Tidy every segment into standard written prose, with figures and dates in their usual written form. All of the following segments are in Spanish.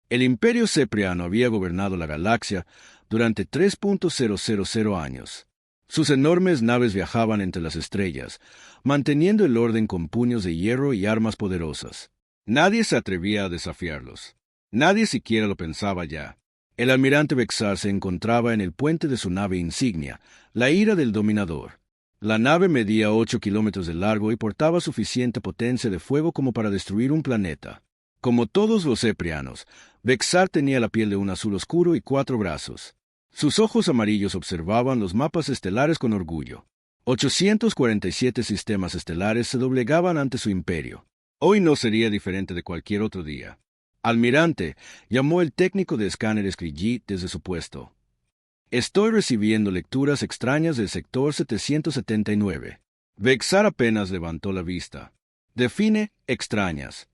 El Imperio Cepriano había gobernado la galaxia durante 3.000 años. Sus enormes naves viajaban entre las estrellas, manteniendo el orden con puños de hierro y armas poderosas. Nadie se atrevía a desafiarlos. Nadie siquiera lo pensaba ya. El almirante Vexar se encontraba en el puente de su nave insignia, la Ira del Dominador. La nave medía 8 kilómetros de largo y portaba suficiente potencia de fuego como para destruir un planeta. Como todos los ceprianos, Vexar tenía la piel de un azul oscuro y 4 brazos. Sus ojos amarillos observaban los mapas estelares con orgullo. 847 sistemas estelares se doblegaban ante su imperio. Hoy no sería diferente de cualquier otro día. Almirante, llamó el técnico de escáneres Kree desde su puesto. Estoy recibiendo lecturas extrañas del sector 779. Vexar apenas levantó la vista. Define extrañas.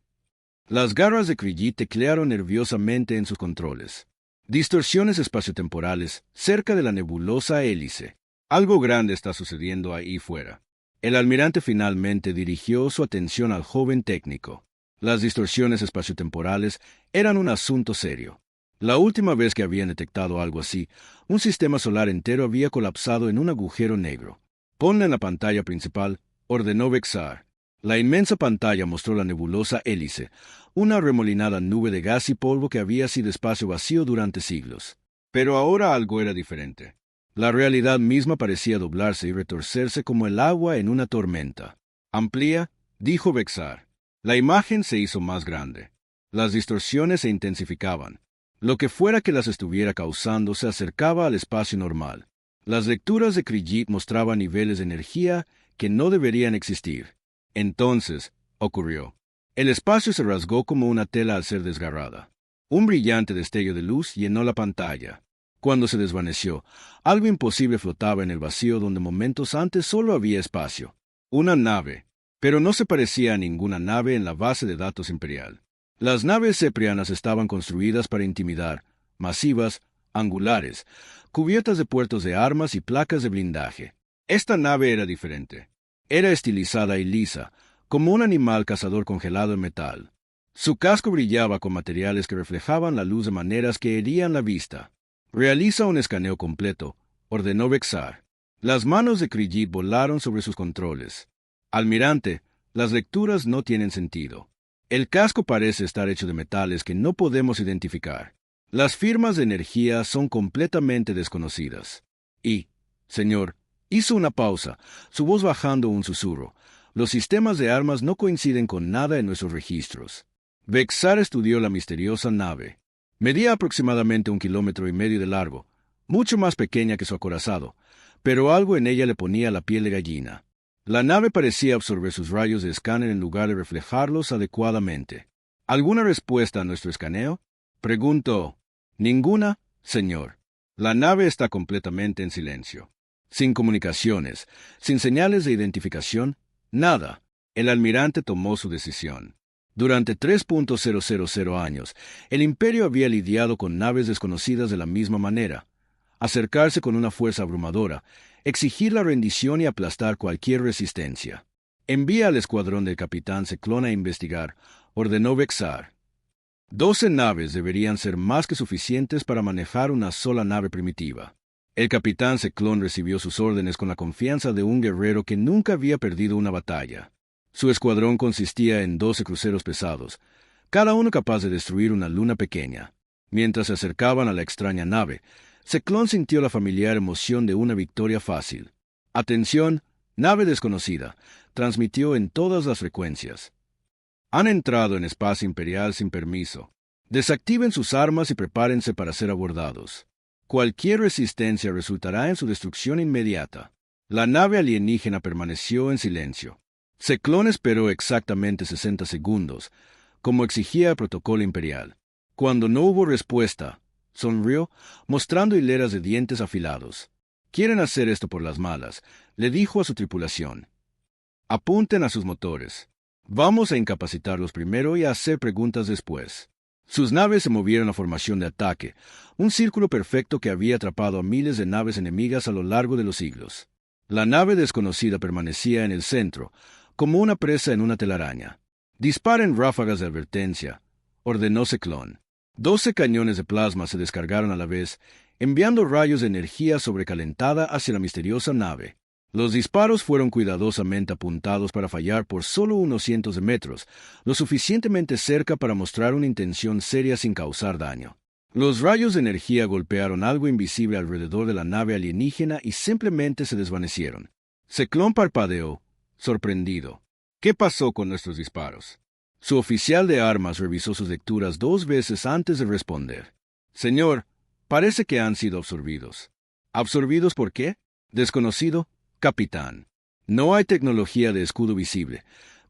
Las garras de Kree teclearon nerviosamente en sus controles. Distorsiones espaciotemporales cerca de la nebulosa hélice. Algo grande está sucediendo ahí fuera. El almirante finalmente dirigió su atención al joven técnico. Las distorsiones espaciotemporales eran un asunto serio. La última vez que habían detectado algo así, un sistema solar entero había colapsado en un agujero negro. Ponla en la pantalla principal, ordenó Vexar. La inmensa pantalla mostró la nebulosa hélice, una remolinada nube de gas y polvo que había sido espacio vacío durante siglos. Pero ahora algo era diferente. La realidad misma parecía doblarse y retorcerse como el agua en una tormenta. Amplía, dijo Vexar. La imagen se hizo más grande. Las distorsiones se intensificaban. Lo que fuera que las estuviera causando se acercaba al espacio normal. Las lecturas de Kree mostraban niveles de energía que no deberían existir. Entonces, ocurrió. El espacio se rasgó como una tela al ser desgarrada. Un brillante destello de luz llenó la pantalla. Cuando se desvaneció, algo imposible flotaba en el vacío donde momentos antes solo había espacio. Una nave. Pero no se parecía a ninguna nave en la base de datos imperial. Las naves ceprianas estaban construidas para intimidar, masivas, angulares, cubiertas de puertos de armas y placas de blindaje. Esta nave era diferente. Era estilizada y lisa, como un animal cazador congelado en metal. Su casco brillaba con materiales que reflejaban la luz de maneras que herían la vista. Realiza un escaneo completo, ordenó Vexar. Las manos de Kree volaron sobre sus controles. Almirante, las lecturas no tienen sentido. El casco parece estar hecho de metales que no podemos identificar. Las firmas de energía son completamente desconocidas. Y, señor, hizo una pausa, su voz bajando un susurro. Los sistemas de armas no coinciden con nada en nuestros registros. Vexar estudió la misteriosa nave. Medía aproximadamente 1,5 kilómetros de largo, mucho más pequeña que su acorazado, pero algo en ella le ponía la piel de gallina. La nave parecía absorber sus rayos de escáner en lugar de reflejarlos adecuadamente. ¿Alguna respuesta a nuestro escaneo? Preguntó. Ninguna, señor. La nave está completamente en silencio. Sin comunicaciones, sin señales de identificación, nada. El almirante tomó su decisión. Durante 3.000 años, el Imperio había lidiado con naves desconocidas de la misma manera. Acercarse con una fuerza abrumadora, exigir la rendición y aplastar cualquier resistencia. Envía al escuadrón del capitán Ceclón a investigar, ordenó Vexar. 12 naves deberían ser más que suficientes para manejar una sola nave primitiva. El capitán Ceclón recibió sus órdenes con la confianza de un guerrero que nunca había perdido una batalla. Su escuadrón consistía en 12 cruceros pesados, cada uno capaz de destruir una luna pequeña. Mientras se acercaban a la extraña nave, Ceclón sintió la familiar emoción de una victoria fácil. «Atención, nave desconocida», transmitió en todas las frecuencias. «Han entrado en espacio imperial sin permiso. Desactiven sus armas y prepárense para ser abordados. Cualquier resistencia resultará en su destrucción inmediata». La nave alienígena permaneció en silencio. Ceclón esperó exactamente 60 segundos, como exigía el protocolo imperial. Cuando no hubo respuesta, sonrió, mostrando hileras de dientes afilados. «Quieren hacer esto por las malas», le dijo a su tripulación. «Apunten a sus motores. Vamos a incapacitarlos primero y a hacer preguntas después». Sus naves se movieron a formación de ataque, un círculo perfecto que había atrapado a miles de naves enemigas a lo largo de los siglos. La nave desconocida permanecía en el centro, como una presa en una telaraña. «Disparen ráfagas de advertencia», ordenó Ceclón. 12 cañones de plasma se descargaron a la vez, enviando rayos de energía sobrecalentada hacia la misteriosa nave. Los disparos fueron cuidadosamente apuntados para fallar por solo unos cientos de metros, lo suficientemente cerca para mostrar una intención seria sin causar daño. Los rayos de energía golpearon algo invisible alrededor de la nave alienígena y simplemente se desvanecieron. Ciclón parpadeó, sorprendido. ¿Qué pasó con nuestros disparos? Su oficial de armas revisó sus lecturas 2 veces antes de responder. Señor, parece que han sido absorbidos. ¿Absorbidos por qué? Desconocido, capitán. No hay tecnología de escudo visible,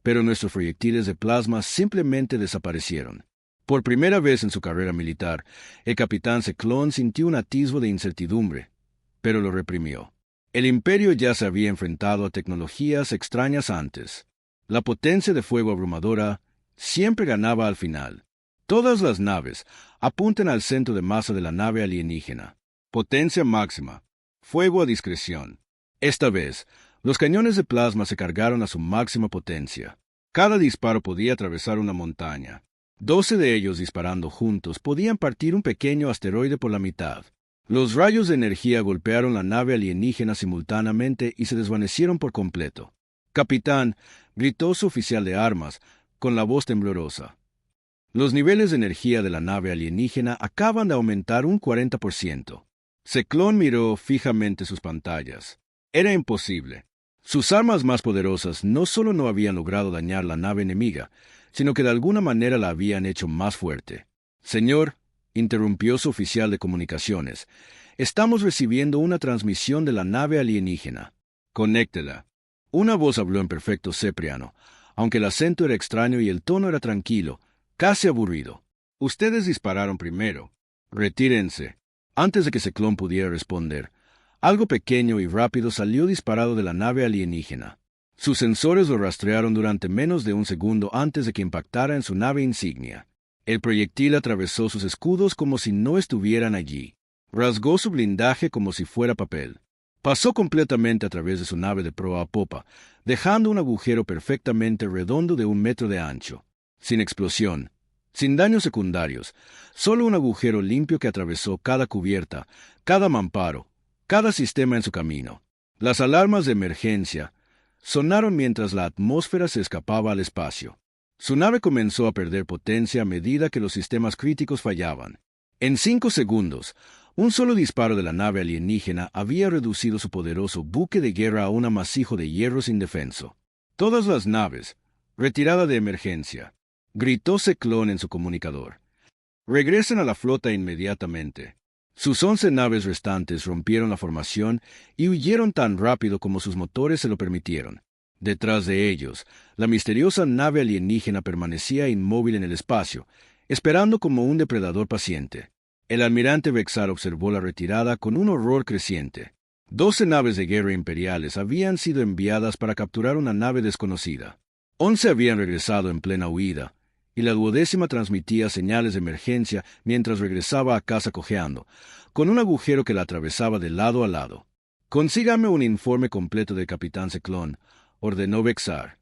pero nuestros proyectiles de plasma simplemente desaparecieron. Por primera vez en su carrera militar, el capitán Ciclón sintió un atisbo de incertidumbre, pero lo reprimió. El Imperio ya se había enfrentado a tecnologías extrañas antes. La potencia de fuego abrumadora siempre ganaba al final. Todas las naves apuntan al centro de masa de la nave alienígena. Potencia máxima. Fuego a discreción. Esta vez, los cañones de plasma se cargaron a su máxima potencia. Cada disparo podía atravesar una montaña. 12 de ellos disparando juntos podían partir un pequeño asteroide por la mitad. Los rayos de energía golpearon la nave alienígena simultáneamente y se desvanecieron por completo. «Capitán», gritó su oficial de armas, con la voz temblorosa. Los niveles de energía de la nave alienígena acaban de aumentar un 40%. Ciclón miró fijamente sus pantallas. Era imposible. Sus armas más poderosas no solo no habían logrado dañar la nave enemiga, sino que de alguna manera la habían hecho más fuerte. «Señor», interrumpió su oficial de comunicaciones, «estamos recibiendo una transmisión de la nave alienígena. Conéctela». Una voz habló en perfecto cepriano, aunque el acento era extraño y el tono era tranquilo, casi aburrido. «Ustedes dispararon primero. Retírense». Antes de que Ciclón pudiera responder, algo pequeño y rápido salió disparado de la nave alienígena. Sus sensores lo rastrearon durante menos de un segundo antes de que impactara en su nave insignia. El proyectil atravesó sus escudos como si no estuvieran allí. Rasgó su blindaje como si fuera papel. Pasó completamente a través de su nave de proa a popa, dejando un agujero perfectamente redondo de 1 metro de ancho. Sin explosión, sin daños secundarios, solo un agujero limpio que atravesó cada cubierta, cada mamparo, cada sistema en su camino. Las alarmas de emergencia sonaron mientras la atmósfera se escapaba al espacio. Su nave comenzó a perder potencia a medida que los sistemas críticos fallaban. En 5 segundos, un solo disparo de la nave alienígena había reducido su poderoso buque de guerra a un amasijo de hierro indefenso. «Todas las naves, retirada de emergencia», gritó Ciclón en su comunicador. «Regresen a la flota inmediatamente». Sus 11 naves restantes rompieron la formación y huyeron tan rápido como sus motores se lo permitieron. Detrás de ellos, la misteriosa nave alienígena permanecía inmóvil en el espacio, esperando como un depredador paciente. El almirante Vexar observó la retirada con un horror creciente. 12 naves de guerra imperiales habían sido enviadas para capturar una nave desconocida. 11 habían regresado en plena huida, y la 12ª transmitía señales de emergencia mientras regresaba a casa cojeando, con un agujero que la atravesaba de lado a lado. «Consígame un informe completo del capitán Ciclón», ordenó Vexar.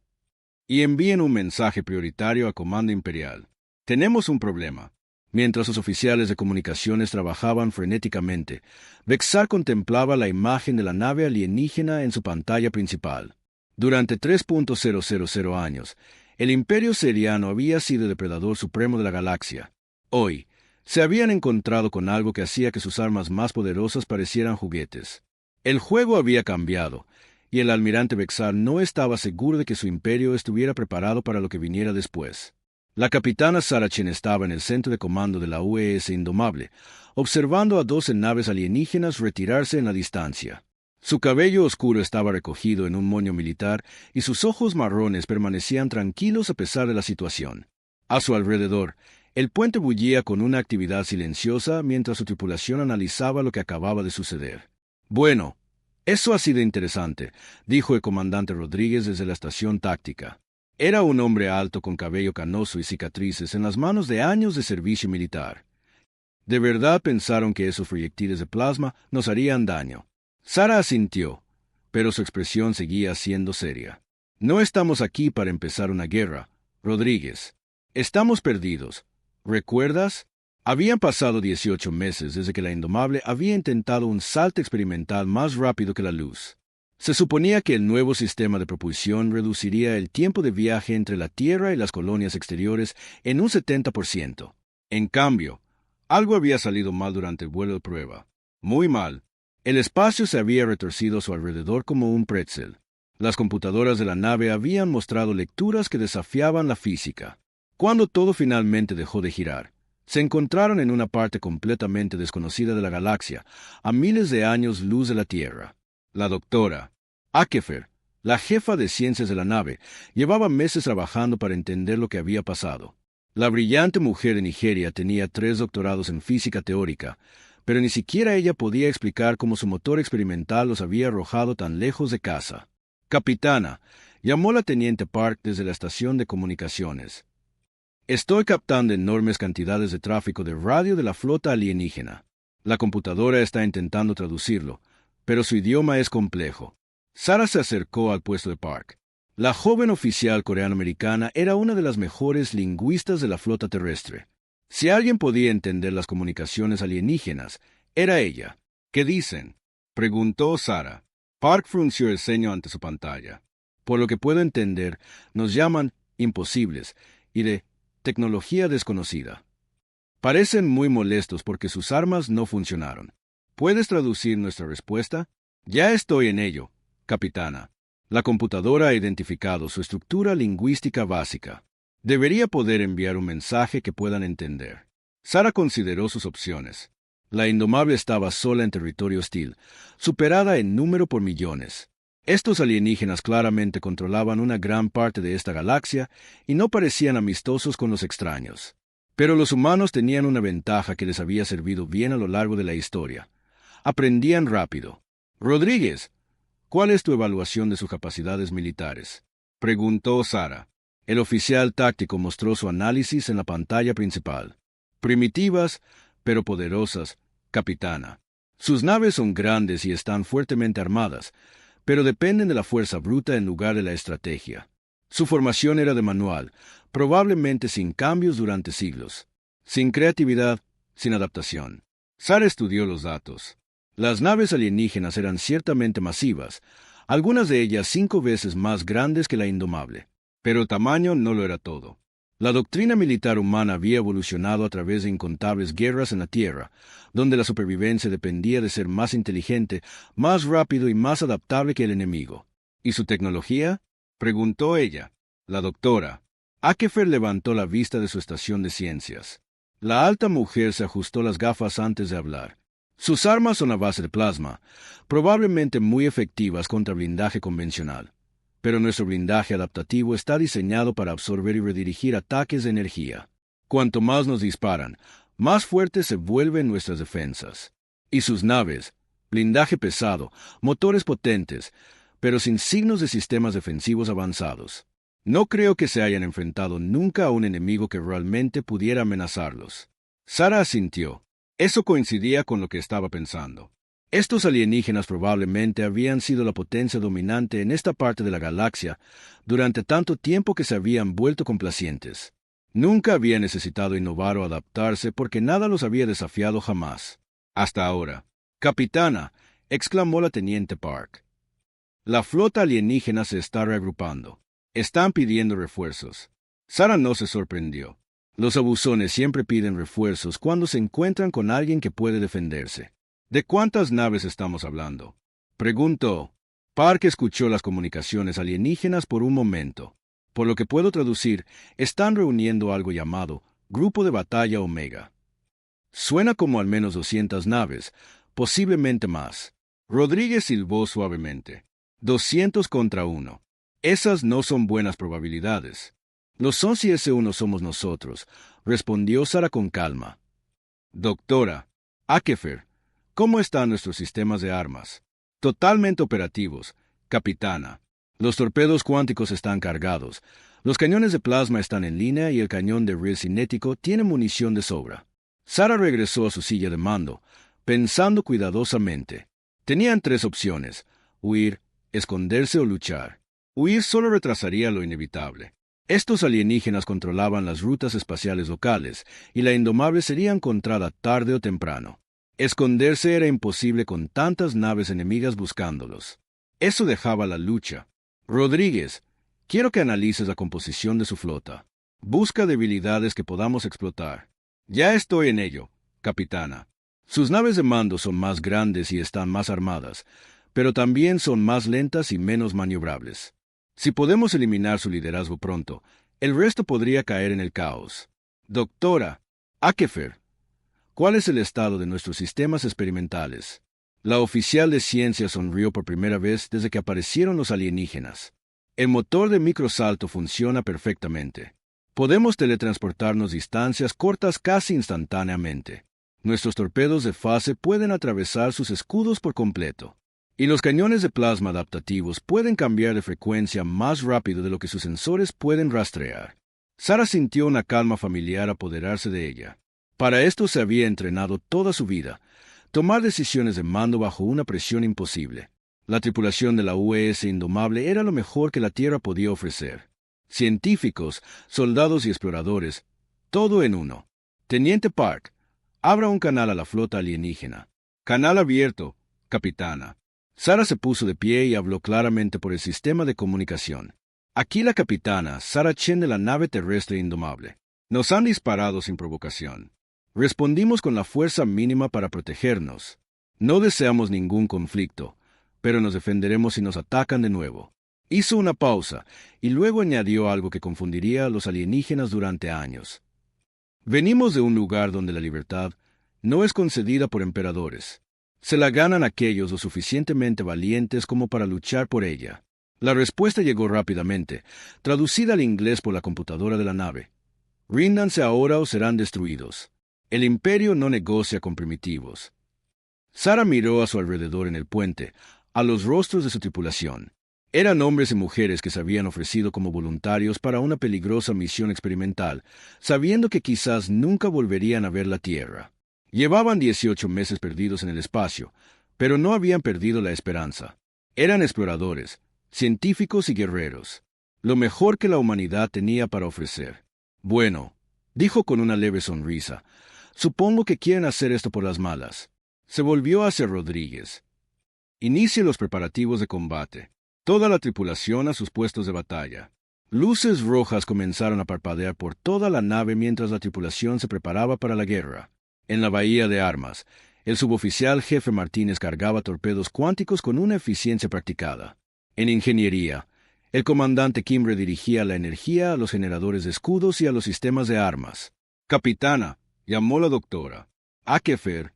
«Y envíen un mensaje prioritario a Comando Imperial. Tenemos un problema». Mientras sus oficiales de comunicaciones trabajaban frenéticamente, Vexar contemplaba la imagen de la nave alienígena en su pantalla principal. Durante 3.000 años, el Imperio Seriano había sido el depredador supremo de la galaxia. Hoy, se habían encontrado con algo que hacía que sus armas más poderosas parecieran juguetes. El juego había cambiado, y el almirante Vexar no estaba seguro de que su imperio estuviera preparado para lo que viniera después. La capitana Saracen estaba en el centro de comando de la UES Indomable, observando a 12 naves alienígenas retirarse en la distancia. Su cabello oscuro estaba recogido en un moño militar y sus ojos marrones permanecían tranquilos a pesar de la situación. A su alrededor, el puente bullía con una actividad silenciosa mientras su tripulación analizaba lo que acababa de suceder. «Bueno, eso ha sido interesante», dijo el comandante Rodríguez desde la estación táctica. Era un hombre alto con cabello canoso y cicatrices en las manos de años de servicio militar. «¿De verdad pensaron que esos proyectiles de plasma nos harían daño?» Sara asintió, pero su expresión seguía siendo seria. «No estamos aquí para empezar una guerra, Rodríguez. Estamos perdidos. ¿Recuerdas? Habían pasado 18 meses desde que la Indomable había intentado un salto experimental más rápido que la luz. Se suponía que el nuevo sistema de propulsión reduciría el tiempo de viaje entre la Tierra y las colonias exteriores en un 70%. En cambio, algo había salido mal durante el vuelo de prueba. Muy mal. El espacio se había retorcido a su alrededor como un pretzel. Las computadoras de la nave habían mostrado lecturas que desafiaban la física. Cuando todo finalmente dejó de girar, se encontraron en una parte completamente desconocida de la galaxia, a miles de años luz de la Tierra. La doctora Akefer, la jefa de ciencias de la nave, llevaba meses trabajando para entender lo que había pasado. La brillante mujer de Nigeria tenía 3 doctorados en física teórica, pero ni siquiera ella podía explicar cómo su motor experimental los había arrojado tan lejos de casa. Capitana, llamó la teniente Park desde la estación de comunicaciones. Estoy captando enormes cantidades de tráfico de radio de la flota alienígena. La computadora está intentando traducirlo, pero su idioma es complejo. Sarah se acercó al puesto de Park. La joven oficial coreano-americana era una de las mejores lingüistas de la flota terrestre. Si alguien podía entender las comunicaciones alienígenas, era ella. ¿Qué dicen?, preguntó Sarah. Park frunció el ceño ante su pantalla. Por lo que puedo entender, nos llaman imposibles y de tecnología desconocida. Parecen muy molestos porque sus armas no funcionaron. ¿Puedes traducir nuestra respuesta? Ya estoy en ello, capitana. La computadora ha identificado su estructura lingüística básica. Debería poder enviar un mensaje que puedan entender. Sarah consideró sus opciones. La Indomable estaba sola en territorio hostil, superada en número por millones. Estos alienígenas claramente controlaban una gran parte de esta galaxia y no parecían amistosos con los extraños. Pero los humanos tenían una ventaja que les había servido bien a lo largo de la historia. Aprendían rápido. Rodríguez, ¿cuál es tu evaluación de sus capacidades militares?, preguntó Sarah. El oficial táctico mostró su análisis en la pantalla principal. Primitivas, pero poderosas, capitana. Sus naves son grandes y están fuertemente armadas, pero dependen de la fuerza bruta en lugar de la estrategia. Su formación era de manual, probablemente sin cambios durante siglos. Sin creatividad, sin adaptación. Sarah estudió los datos. Las naves alienígenas eran ciertamente masivas, algunas de ellas 5 veces más grandes que la Indomable. Pero el tamaño no lo era todo. La doctrina militar humana había evolucionado a través de incontables guerras en la Tierra, donde la supervivencia dependía de ser más inteligente, más rápido y más adaptable que el enemigo. ¿Y su tecnología?, preguntó ella. La doctora Akefer levantó la vista de su estación de ciencias. La alta mujer se ajustó las gafas antes de hablar. Sus armas son a base de plasma, probablemente muy efectivas contra blindaje convencional. Pero nuestro blindaje adaptativo está diseñado para absorber y redirigir ataques de energía. Cuanto más nos disparan, más fuertes se vuelven nuestras defensas. Y sus naves, blindaje pesado, motores potentes, pero sin signos de sistemas defensivos avanzados. No creo que se hayan enfrentado nunca a un enemigo que realmente pudiera amenazarlos. Sarah asintió. Eso coincidía con lo que estaba pensando. Estos alienígenas probablemente habían sido la potencia dominante en esta parte de la galaxia durante tanto tiempo que se habían vuelto complacientes. Nunca habían necesitado innovar o adaptarse porque nada los había desafiado jamás. Hasta ahora. Capitana, exclamó la teniente Park. La flota alienígena se está reagrupando. Están pidiendo refuerzos. Sarah no se sorprendió. Los abusones siempre piden refuerzos cuando se encuentran con alguien que puede defenderse. ¿De cuántas naves estamos hablando?, preguntó. Park escuchó las comunicaciones alienígenas por un momento. Por lo que puedo traducir, están reuniendo algo llamado Grupo de Batalla Omega. Suena como al menos 200 naves, posiblemente más. Rodríguez silbó suavemente. 200 contra 1. Esas no son buenas probabilidades. Lo son si ese uno somos nosotros, respondió Sarah con calma. Doctora Akefer, ¿cómo están nuestros sistemas de armas? Totalmente operativos, capitana. Los torpedos cuánticos están cargados, los cañones de plasma están en línea y el cañón de riel cinético tiene munición de sobra. Sarah regresó a su silla de mando, pensando cuidadosamente. Tenían 3 opciones: huir, esconderse o luchar. Huir solo retrasaría lo inevitable. Estos alienígenas controlaban las rutas espaciales locales, y la Indomable sería encontrada tarde o temprano. Esconderse era imposible con tantas naves enemigas buscándolos. Eso dejaba la lucha. Rodríguez, quiero que analices la composición de su flota. Busca debilidades que podamos explotar. Ya estoy en ello, capitana. Sus naves de mando son más grandes y están más armadas, pero también son más lentas y menos maniobrables. Si podemos eliminar su liderazgo pronto, el resto podría caer en el caos. Doctora Akefer, ¿cuál es el estado de nuestros sistemas experimentales? La oficial de ciencia sonrió por primera vez desde que aparecieron los alienígenas. El motor de microsalto funciona perfectamente. Podemos teletransportarnos distancias cortas casi instantáneamente. Nuestros torpedos de fase pueden atravesar sus escudos por completo. Y los cañones de plasma adaptativos pueden cambiar de frecuencia más rápido de lo que sus sensores pueden rastrear. Sara sintió una calma familiar apoderarse de ella. Para esto se había entrenado toda su vida, tomar decisiones de mando bajo una presión imposible. La tripulación de la UES Indomable era lo mejor que la Tierra podía ofrecer. Científicos, soldados y exploradores, todo en uno. Teniente Park, abra un canal a la flota alienígena. Canal abierto, capitana. Sara se puso de pie y habló claramente por el sistema de comunicación. Aquí la capitana, Sara Chen de la nave terrestre Indomable. Nos han disparado sin provocación. Respondimos con la fuerza mínima para protegernos. No deseamos ningún conflicto, pero nos defenderemos si nos atacan de nuevo. Hizo una pausa, y luego añadió algo que confundiría a los alienígenas durante años. Venimos de un lugar donde la libertad no es concedida por emperadores. Se la ganan aquellos lo suficientemente valientes como para luchar por ella. La respuesta llegó rápidamente, traducida al inglés por la computadora de la nave. Ríndanse ahora o serán destruidos. El imperio no negocia con primitivos. Sara miró a su alrededor en el puente, a los rostros de su tripulación. Eran hombres y mujeres que se habían ofrecido como voluntarios para una peligrosa misión experimental, sabiendo que quizás nunca volverían a ver la Tierra. Llevaban 18 meses perdidos en el espacio, pero no habían perdido la esperanza. Eran exploradores, científicos y guerreros. Lo mejor que la humanidad tenía para ofrecer. Bueno, dijo con una leve sonrisa, supongo que quieren hacer esto por las malas. Se volvió hacia Rodríguez. Inicie los preparativos de combate. Toda la tripulación a sus puestos de batalla. Luces rojas comenzaron a parpadear por toda la nave mientras la tripulación se preparaba para la guerra. En la bahía de armas, el suboficial jefe Martínez cargaba torpedos cuánticos con una eficiencia practicada. En ingeniería, el comandante Kimbre dirigía la energía a los generadores de escudos y a los sistemas de armas. Capitana, llamó la doctora Akefer.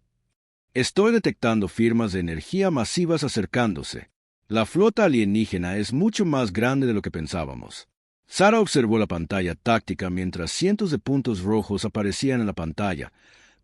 Estoy detectando firmas de energía masivas acercándose. La flota alienígena es mucho más grande de lo que pensábamos. Sara observó la pantalla táctica mientras cientos de puntos rojos aparecían en la pantalla,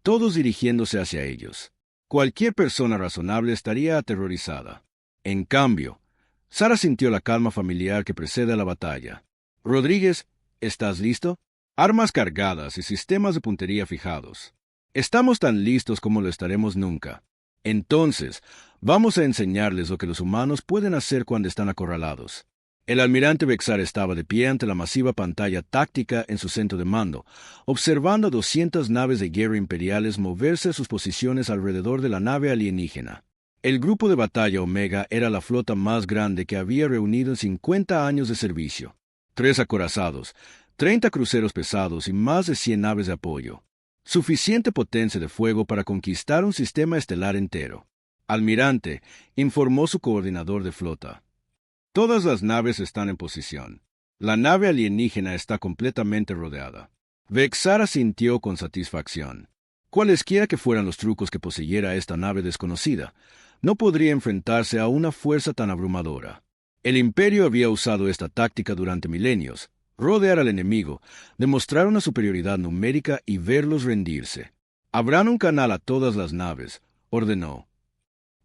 todos dirigiéndose hacia ellos. Cualquier persona razonable estaría aterrorizada. En cambio, Sara sintió la calma familiar que precede a la batalla. Rodríguez, ¿estás listo? Armas cargadas y sistemas de puntería fijados. Estamos tan listos como lo estaremos nunca. Entonces, vamos a enseñarles lo que los humanos pueden hacer cuando están acorralados. El almirante Bexar estaba de pie ante la masiva pantalla táctica en su centro de mando, observando a 200 naves de guerra imperiales moverse a sus posiciones alrededor de la nave alienígena. El grupo de batalla Omega era la flota más grande que había reunido en 50 años de servicio. 3 acorazados, 30 cruceros pesados y más de 100 naves de apoyo. Suficiente potencia de fuego para conquistar un sistema estelar entero. Almirante, informó su coordinador de flota. Todas las naves están en posición. La nave alienígena está completamente rodeada. Bexar asintió con satisfacción. Cualesquiera que fueran los trucos que poseyera esta nave desconocida, no podría enfrentarse a una fuerza tan abrumadora. El Imperio había usado esta táctica durante milenios: rodear al enemigo, demostrar una superioridad numérica y verlos rendirse. Abran un canal a todas las naves, ordenó.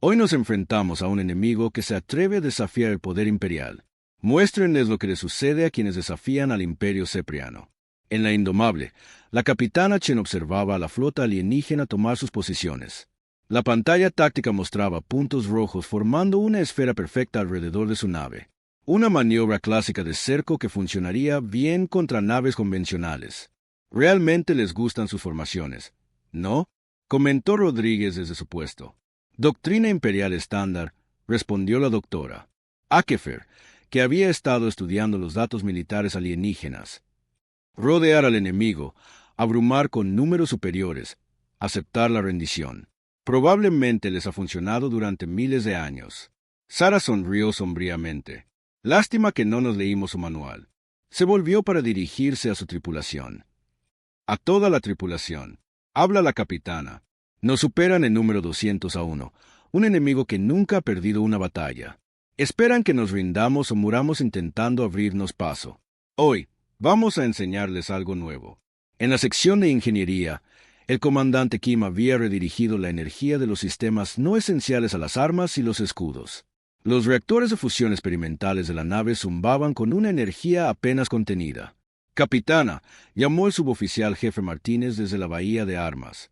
Hoy nos enfrentamos a un enemigo que se atreve a desafiar el poder imperial. Muéstrenles lo que le sucede a quienes desafían al Imperio Cepriano. En la Indomable, la capitana Chen observaba a la flota alienígena tomar sus posiciones. La pantalla táctica mostraba puntos rojos formando una esfera perfecta alrededor de su nave. Una maniobra clásica de cerco que funcionaría bien contra naves convencionales. Realmente les gustan sus formaciones, ¿no? Comentó Rodríguez desde su puesto. Doctrina imperial estándar, respondió la doctora Akefer, que había estado estudiando los datos militares alienígenas. Rodear al enemigo, abrumar con números superiores, aceptar la rendición. Probablemente les ha funcionado durante miles de años. Sara sonrió sombríamente. Lástima que no nos leímos su manual. Se volvió para dirigirse a su tripulación. A toda la tripulación. Habla la capitana. Nos superan en número 200-1, un enemigo que nunca ha perdido una batalla. Esperan que nos rindamos o muramos intentando abrirnos paso. Hoy, vamos a enseñarles algo nuevo. En la sección de ingeniería, el comandante Kim había redirigido la energía de los sistemas no esenciales a las armas y los escudos. Los reactores de fusión experimentales de la nave zumbaban con una energía apenas contenida. Capitana, llamó el suboficial jefe Martínez desde la bahía de armas.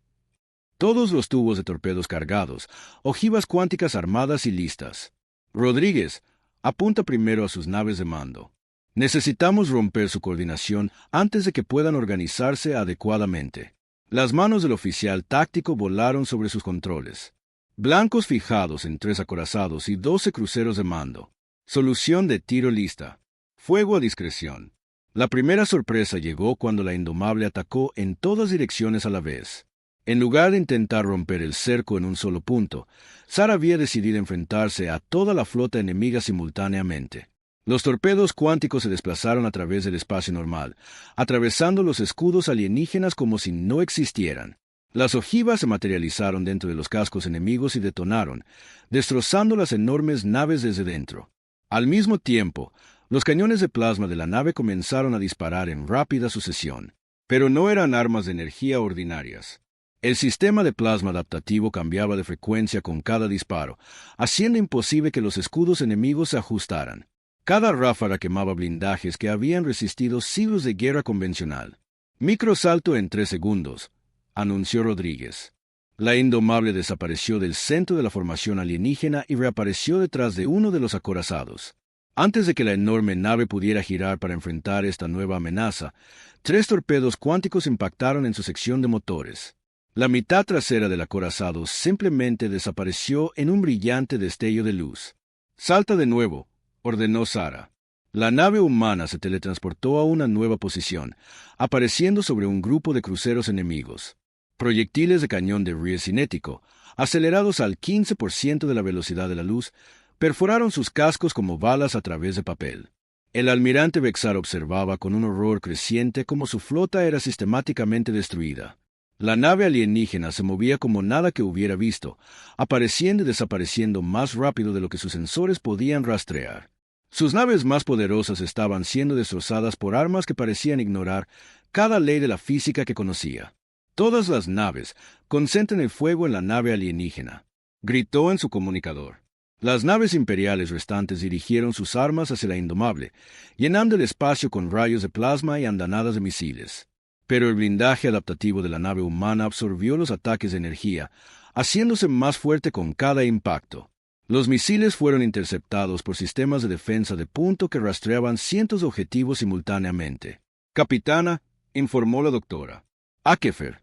Todos los tubos de torpedos cargados, ojivas cuánticas armadas y listas. Rodríguez, apunta primero a sus naves de mando. Necesitamos romper su coordinación antes de que puedan organizarse adecuadamente. Las manos del oficial táctico volaron sobre sus controles. Blancos fijados en 3 acorazados y 12 cruceros de mando. Solución de tiro lista. Fuego a discreción. La primera sorpresa llegó cuando la Indomable atacó en todas direcciones a la vez. En lugar de intentar romper el cerco en un solo punto, Sara había decidido enfrentarse a toda la flota enemiga simultáneamente. Los torpedos cuánticos se desplazaron a través del espacio normal, atravesando los escudos alienígenas como si no existieran. Las ojivas se materializaron dentro de los cascos enemigos y detonaron, destrozando las enormes naves desde dentro. Al mismo tiempo, los cañones de plasma de la nave comenzaron a disparar en rápida sucesión. Pero no eran armas de energía ordinarias. El sistema de plasma adaptativo cambiaba de frecuencia con cada disparo, haciendo imposible que los escudos enemigos se ajustaran. Cada ráfaga quemaba blindajes que habían resistido siglos de guerra convencional. Microsalto en 3 segundos, anunció Rodríguez. La Indomable desapareció del centro de la formación alienígena y reapareció detrás de uno de los acorazados. Antes de que la enorme nave pudiera girar para enfrentar esta nueva amenaza, 3 torpedos cuánticos impactaron en su sección de motores. La mitad trasera del acorazado simplemente desapareció en un brillante destello de luz. «Salta de nuevo», ordenó Sara. La nave humana se teletransportó a una nueva posición, apareciendo sobre un grupo de cruceros enemigos. Proyectiles de cañón de riel cinético, acelerados al 15% de la velocidad de la luz, perforaron sus cascos como balas a través de papel. El almirante Bexar observaba con un horror creciente cómo su flota era sistemáticamente destruida. La nave alienígena se movía como nada que hubiera visto, apareciendo y desapareciendo más rápido de lo que sus sensores podían rastrear. Sus naves más poderosas estaban siendo destrozadas por armas que parecían ignorar cada ley de la física que conocía. «Todas las naves, concentren el fuego en la nave alienígena», gritó en su comunicador. Las naves imperiales restantes dirigieron sus armas hacia la Indomable, llenando el espacio con rayos de plasma y andanadas de misiles. Pero el blindaje adaptativo de la nave humana absorbió los ataques de energía, haciéndose más fuerte con cada impacto. Los misiles fueron interceptados por sistemas de defensa de punto que rastreaban cientos de objetivos simultáneamente. «Capitana», informó la doctora Akefer,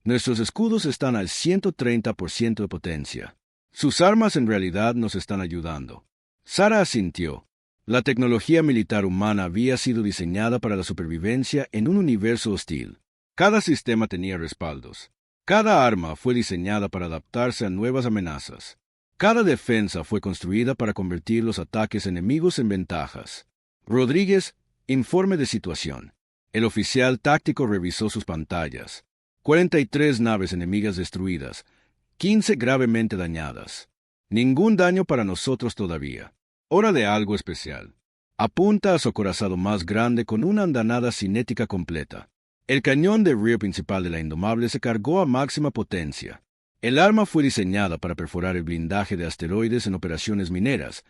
«nuestros escudos están al 130% de potencia. Sus armas en realidad nos están ayudando». Sara asintió. La tecnología militar humana había sido diseñada para la supervivencia en un universo hostil. Cada sistema tenía respaldos. Cada arma fue diseñada para adaptarse a nuevas amenazas. Cada defensa fue construida para convertir los ataques enemigos en ventajas. Rodríguez, informe de situación. El oficial táctico revisó sus pantallas. 43 naves enemigas destruidas, 15 gravemente dañadas. Ningún daño para nosotros todavía. Hora de algo especial. Apunta a su acorazado más grande con una andanada cinética completa. El cañón de río principal de la Indomable se cargó a máxima potencia. El arma fue diseñada para perforar el blindaje de asteroides en operaciones mineras,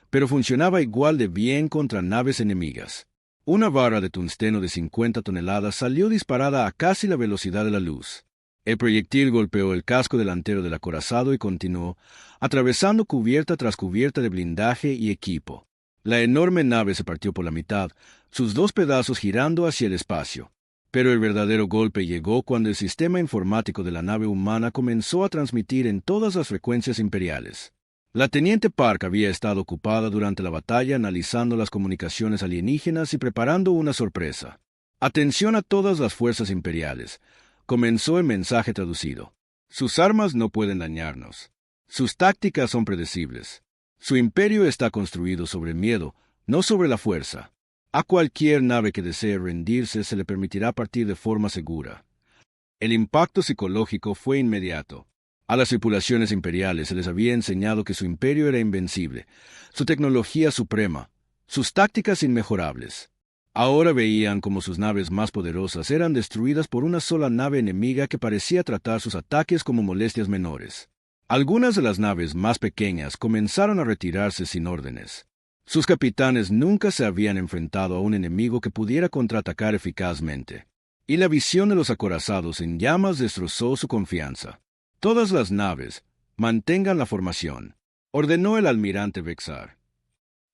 pero funcionaba igual de bien contra naves enemigas. Una barra de tungsteno de 50 toneladas salió disparada a casi la velocidad de la luz. El proyectil golpeó el casco delantero del acorazado y continuó, atravesando cubierta tras cubierta de blindaje y equipo. La enorme nave se partió por la mitad, sus dos pedazos girando hacia el espacio. Pero el verdadero golpe llegó cuando el sistema informático de la nave humana comenzó a transmitir en todas las frecuencias imperiales. La teniente Park había estado ocupada durante la batalla analizando las comunicaciones alienígenas y preparando una sorpresa. Atención a todas las fuerzas imperiales. Comenzó el mensaje traducido. Sus armas no pueden dañarnos. Sus tácticas son predecibles. Su imperio está construido sobre el miedo, no sobre la fuerza. A cualquier nave que desee rendirse se le permitirá partir de forma segura. El impacto psicológico fue inmediato. A las tripulaciones imperiales se les había enseñado que su imperio era invencible, su tecnología suprema, sus tácticas inmejorables. Ahora veían como sus naves más poderosas eran destruidas por una sola nave enemiga que parecía tratar sus ataques como molestias menores. Algunas de las naves más pequeñas comenzaron a retirarse sin órdenes. Sus capitanes nunca se habían enfrentado a un enemigo que pudiera contraatacar eficazmente. Y la visión de los acorazados en llamas destrozó su confianza. Todas las naves, mantengan la formación, ordenó el almirante Vexar.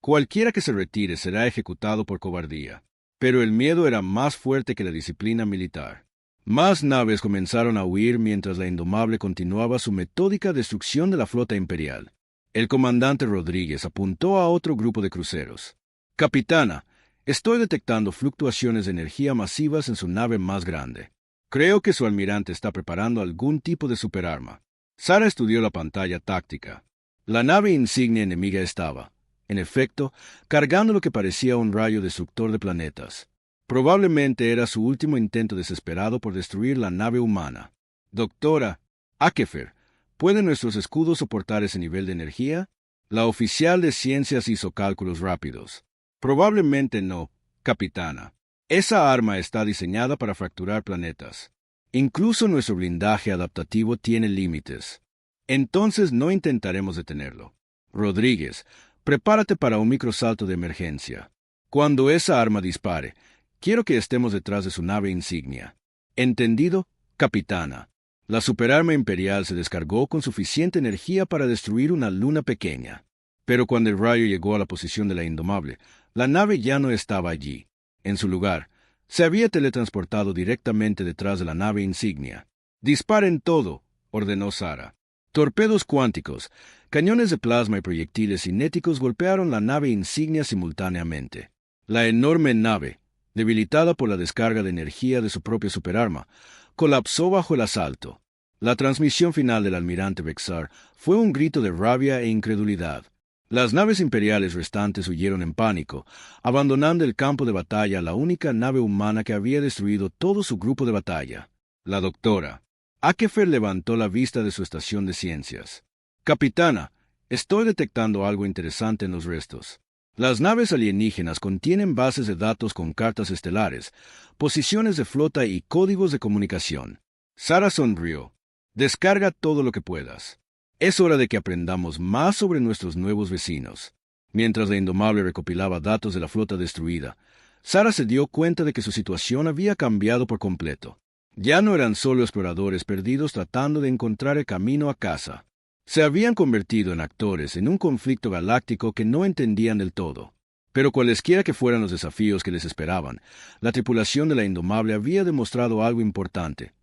Cualquiera que se retire será ejecutado por cobardía. Pero el miedo era más fuerte que la disciplina militar. Más naves comenzaron a huir mientras la Indomable continuaba su metódica destrucción de la flota imperial. El comandante Rodríguez apuntó a otro grupo de cruceros. «Capitana, estoy detectando fluctuaciones de energía masivas en su nave más grande. Creo que su almirante está preparando algún tipo de superarma». Sara estudió la pantalla táctica. La nave insignia enemiga estaba, en efecto, cargando lo que parecía un rayo destructor de planetas. Probablemente era su último intento desesperado por destruir la nave humana. «Doctora Akefer, ¿pueden nuestros escudos soportar ese nivel de energía?» La oficial de ciencias hizo cálculos rápidos. «Probablemente no, capitana. Esa arma está diseñada para fracturar planetas. Incluso nuestro blindaje adaptativo tiene límites. Entonces no intentaremos detenerlo. Rodríguez, prepárate para un microsalto de emergencia. Cuando esa arma dispare, quiero que estemos detrás de su nave insignia». «¿Entendido, capitana?» La superarma imperial se descargó con suficiente energía para destruir una luna pequeña. Pero cuando el rayo llegó a la posición de la Indomable, la nave ya no estaba allí. En su lugar, se había teletransportado directamente detrás de la nave insignia. «Disparen todo», ordenó Sara. Torpedos cuánticos, cañones de plasma y proyectiles cinéticos golpearon la nave insignia simultáneamente. La enorme nave, debilitada por la descarga de energía de su propia superarma, colapsó bajo el asalto. La transmisión final del almirante Vexar fue un grito de rabia e incredulidad. Las naves imperiales restantes huyeron en pánico, abandonando el campo de batalla a la única nave humana que había destruido todo su grupo de batalla. La doctora Akefer levantó la vista de su estación de ciencias. «Capitana, estoy detectando algo interesante en los restos. Las naves alienígenas contienen bases de datos con cartas estelares, posiciones de flota y códigos de comunicación». Sara sonrió. «Descarga todo lo que puedas. Es hora de que aprendamos más sobre nuestros nuevos vecinos». Mientras la Indomable recopilaba datos de la flota destruida, Sara se dio cuenta de que su situación había cambiado por completo. Ya no eran solo exploradores perdidos tratando de encontrar el camino a casa. Se habían convertido en actores en un conflicto galáctico que no entendían del todo. Pero cualesquiera que fueran los desafíos que les esperaban, la tripulación de la Indomable había demostrado algo importante.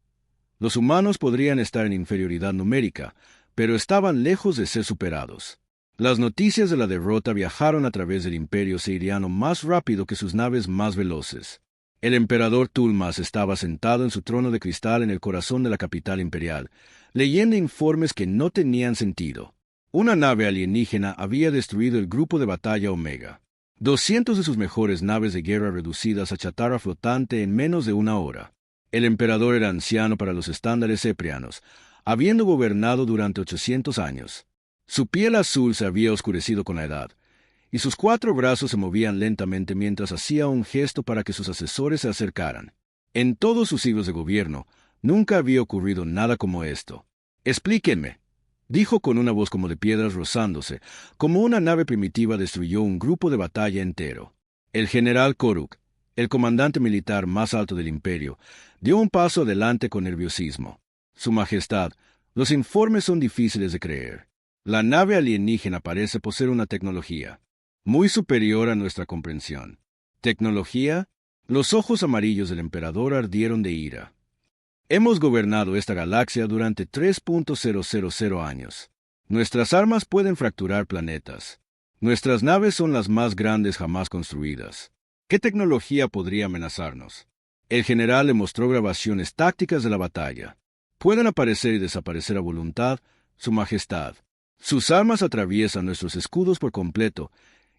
Los humanos podrían estar en inferioridad numérica, pero estaban lejos de ser superados. Las noticias de la derrota viajaron a través del imperio seiriano más rápido que sus naves más veloces. El emperador Tulmas estaba sentado en su trono de cristal en el corazón de la capital imperial, leyendo informes que no tenían sentido. Una nave alienígena había destruido el grupo de batalla Omega. 200 de sus mejores naves de guerra reducidas a chatarra flotante en menos de una hora. El emperador era anciano para los estándares eprianos, habiendo gobernado durante 800 años. Su piel azul se había oscurecido con la edad, y sus 4 brazos se movían lentamente mientras hacía un gesto para que sus asesores se acercaran. En todos sus siglos de gobierno, nunca había ocurrido nada como esto. «Explíquenme», dijo con una voz como de piedras rozándose, como una nave primitiva destruyó un grupo de batalla entero. El general Koruk, el comandante militar más alto del imperio, dio un paso adelante con nerviosismo. «Su Majestad, los informes son difíciles de creer. La nave alienígena parece poseer una tecnología». muy superior a nuestra comprensión. Tecnología, los ojos amarillos del emperador ardieron de ira. Hemos gobernado esta galaxia durante 3.000 años. Nuestras armas pueden fracturar planetas. Nuestras naves son las más grandes jamás construidas. ¿Qué tecnología podría amenazarnos? El general le mostró grabaciones tácticas de la batalla. Pueden aparecer y desaparecer a voluntad, Su Majestad. Sus armas atraviesan nuestros escudos por completo,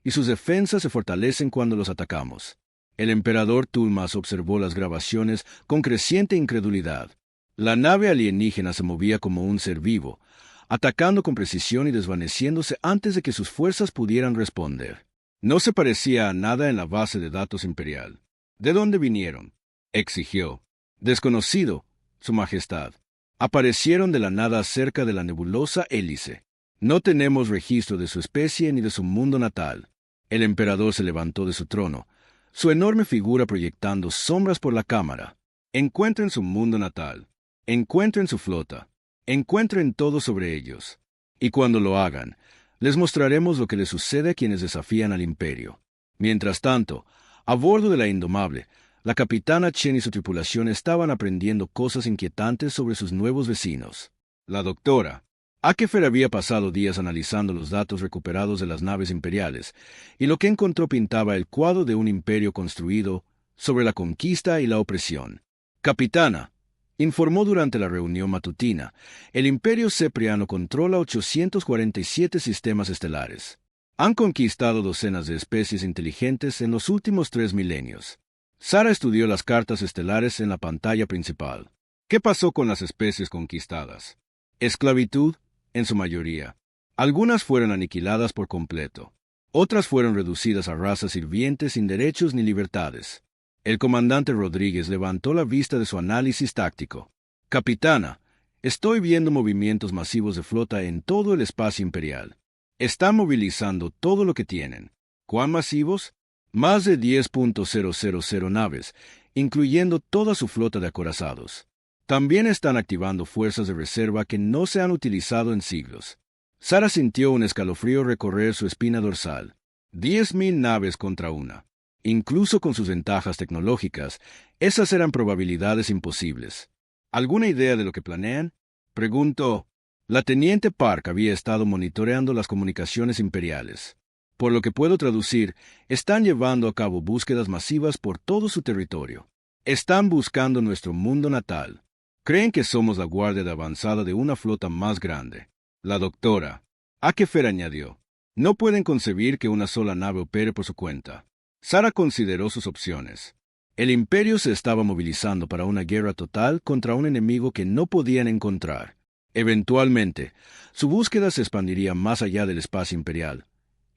y sus defensas se fortalecen cuando los atacamos. El emperador Tulmas observó las grabaciones con creciente incredulidad. La nave alienígena se movía como un ser vivo, atacando con precisión y desvaneciéndose antes de que sus fuerzas pudieran responder. No se parecía a nada en la base de datos imperial. ¿De dónde vinieron?, exigió. Desconocido, Su Majestad. Aparecieron de la nada cerca de la nebulosa Hélice. No tenemos registro de su especie ni de su mundo natal. El emperador se levantó de su trono, su enorme figura proyectando sombras por la cámara. Encuentren su mundo natal. Encuentren su flota. Encuentren todo sobre ellos. Y cuando lo hagan, les mostraremos lo que les sucede a quienes desafían al imperio. Mientras tanto, a bordo de la Indomable, la capitana Chen y su tripulación estaban aprendiendo cosas inquietantes sobre sus nuevos vecinos. La doctora Akefer había pasado días analizando los datos recuperados de las naves imperiales, y lo que encontró pintaba el cuadro de un imperio construido sobre la conquista y la opresión. Capitana, informó durante la reunión matutina, el imperio cepriano controla 847 sistemas estelares. Han conquistado docenas de especies inteligentes en los últimos 3 milenios. Sara estudió las cartas estelares en la pantalla principal. ¿Qué pasó con las especies conquistadas? Esclavitud, en su mayoría. Algunas fueron aniquiladas por completo. Otras fueron reducidas a razas sirvientes sin derechos ni libertades. El comandante Rodríguez levantó la vista de su análisis táctico. Capitana, estoy viendo movimientos masivos de flota en todo el espacio imperial. Están movilizando todo lo que tienen. ¿Cuán masivos? Más de 10.000 naves, incluyendo toda su flota de acorazados. También están activando fuerzas de reserva que no se han utilizado en siglos. Sara sintió un escalofrío recorrer su espina dorsal. 10.000 naves contra una. Incluso con sus ventajas tecnológicas, esas eran probabilidades imposibles. ¿Alguna idea de lo que planean?, preguntó. La teniente Park había estado monitoreando las comunicaciones imperiales. Por lo que puedo traducir, están llevando a cabo búsquedas masivas por todo su territorio. Están buscando nuestro mundo natal. Creen que somos la guardia de avanzada de una flota más grande. La doctora Akefer añadió. No pueden concebir que una sola nave opere por su cuenta. Sara consideró sus opciones. El imperio se estaba movilizando para una guerra total contra un enemigo que no podían encontrar. Eventualmente, su búsqueda se expandiría más allá del espacio imperial,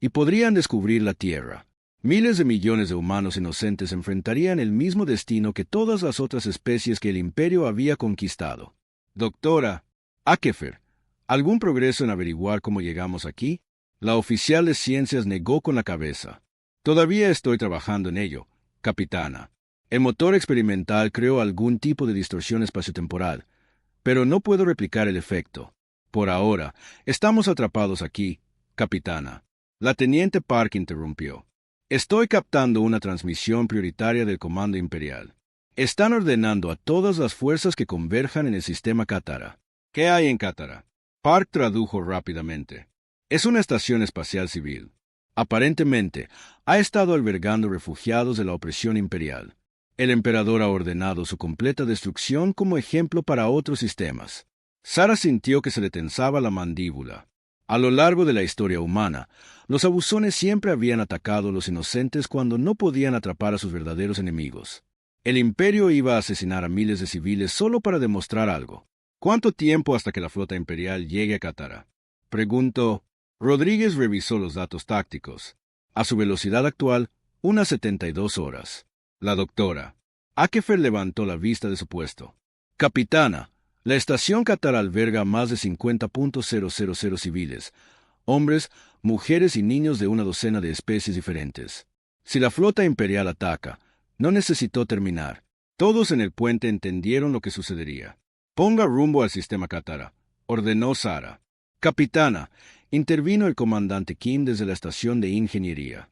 y podrían descubrir la Tierra. Miles de millones de humanos inocentes enfrentarían el mismo destino que todas las otras especies que el imperio había conquistado. Doctora Akefer, ¿algún progreso en averiguar cómo llegamos aquí? La oficial de ciencias negó con la cabeza. Todavía estoy trabajando en ello, capitana. El motor experimental creó algún tipo de distorsión espaciotemporal, pero no puedo replicar el efecto. Por ahora, estamos atrapados aquí, capitana. La teniente Park interrumpió. Estoy captando una transmisión prioritaria del Comando Imperial. Están ordenando a todas las fuerzas que converjan en el sistema Katara. ¿Qué hay en Katara? Park tradujo rápidamente. Es una estación espacial civil. Aparentemente, ha estado albergando refugiados de la opresión imperial. El emperador ha ordenado su completa destrucción como ejemplo para otros sistemas. Sara sintió que se le tensaba la mandíbula. A lo largo de la historia humana, los abusones siempre habían atacado a los inocentes cuando no podían atrapar a sus verdaderos enemigos. El imperio iba a asesinar a miles de civiles solo para demostrar algo. ¿Cuánto tiempo hasta que la flota imperial llegue a Katara?, preguntó. Rodríguez revisó los datos tácticos. A su velocidad actual, unas 72 horas. La doctora Akefer levantó la vista de su puesto. Capitana, la estación Katara alberga a más de 50.000 civiles, hombres, mujeres y niños de una docena de especies diferentes. Si la flota imperial ataca, no necesitó terminar. Todos en el puente entendieron lo que sucedería. Ponga rumbo al sistema Katara, ordenó Sara. Capitana, intervino el comandante Kim desde la estación de ingeniería.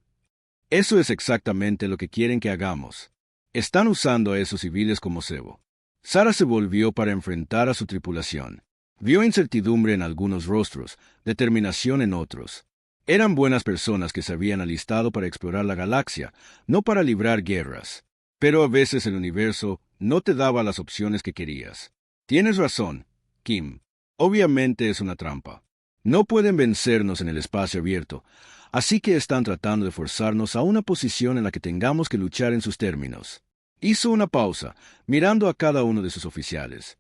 Eso es exactamente lo que quieren que hagamos. Están usando a esos civiles como cebo. Sarah se volvió para enfrentar a su tripulación. Vio incertidumbre en algunos rostros, determinación en otros. Eran buenas personas que se habían alistado para explorar la galaxia, no para librar guerras. Pero a veces el universo no te daba las opciones que querías. Tienes razón, Kim. Obviamente es una trampa. No pueden vencernos en el espacio abierto, así que están tratando de forzarnos a una posición en la que tengamos que luchar en sus términos. Hizo una pausa, mirando a cada uno de sus oficiales.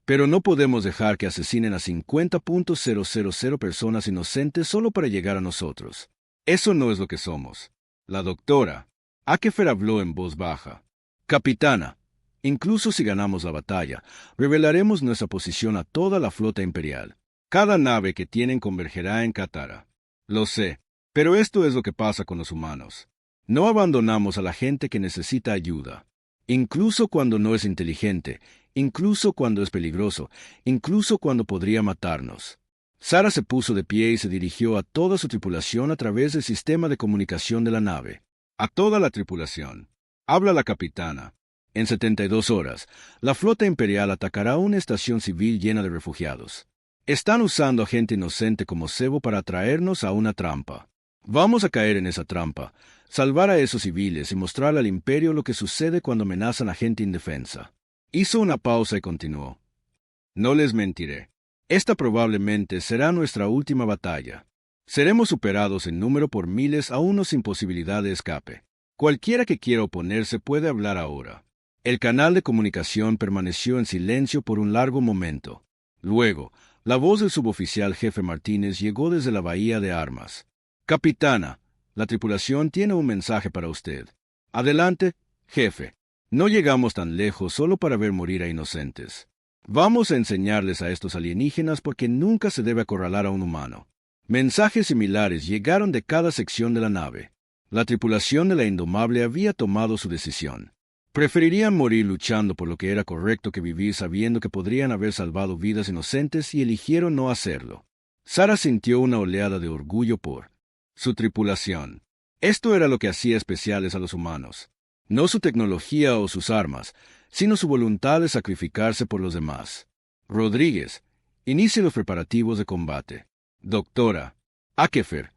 Pero no podemos dejar que asesinen a 50.000 personas inocentes solo para llegar a nosotros. Eso no es lo que somos. La doctora Akefer habló en voz baja. Capitana, incluso si ganamos la batalla, revelaremos nuestra posición a toda la flota imperial. Cada nave que tienen convergerá en Katara. Lo sé, pero esto es lo que pasa con los humanos. No abandonamos a la gente que necesita ayuda. Incluso cuando no es inteligente, incluso cuando es peligroso, incluso cuando podría matarnos. Sarah se puso de pie y se dirigió a toda su tripulación a través del sistema de comunicación de la nave. A toda la tripulación. Habla la capitana. En 72 horas, la flota imperial atacará una estación civil llena de refugiados. Están usando a gente inocente como cebo para atraernos a una trampa. Vamos a caer en esa trampa, salvar a esos civiles y mostrar al imperio lo que sucede cuando amenazan a gente indefensa. Hizo una pausa y continuó. No les mentiré. Esta probablemente será nuestra última batalla. Seremos superados en número por miles a uno sin posibilidad de escape. Cualquiera que quiera oponerse puede hablar ahora. El canal de comunicación permaneció en silencio por un largo momento. Luego, la voz del suboficial jefe Martínez llegó desde la bahía de armas. Capitana, la tripulación tiene un mensaje para usted. Adelante, jefe. No llegamos tan lejos solo para ver morir a inocentes. Vamos a enseñarles a estos alienígenas porque nunca se debe acorralar a un humano. Mensajes similares llegaron de cada sección de la nave. La tripulación de la Indomable había tomado su decisión. Preferirían morir luchando por lo que era correcto que vivir sabiendo que podrían haber salvado vidas inocentes y eligieron no hacerlo. Sarah sintió una oleada de orgullo por su tripulación. Esto era lo que hacía especiales a los humanos. No su tecnología o sus armas, sino su voluntad de sacrificarse por los demás. Rodríguez, inicie los preparativos de combate. Doctora Akefer,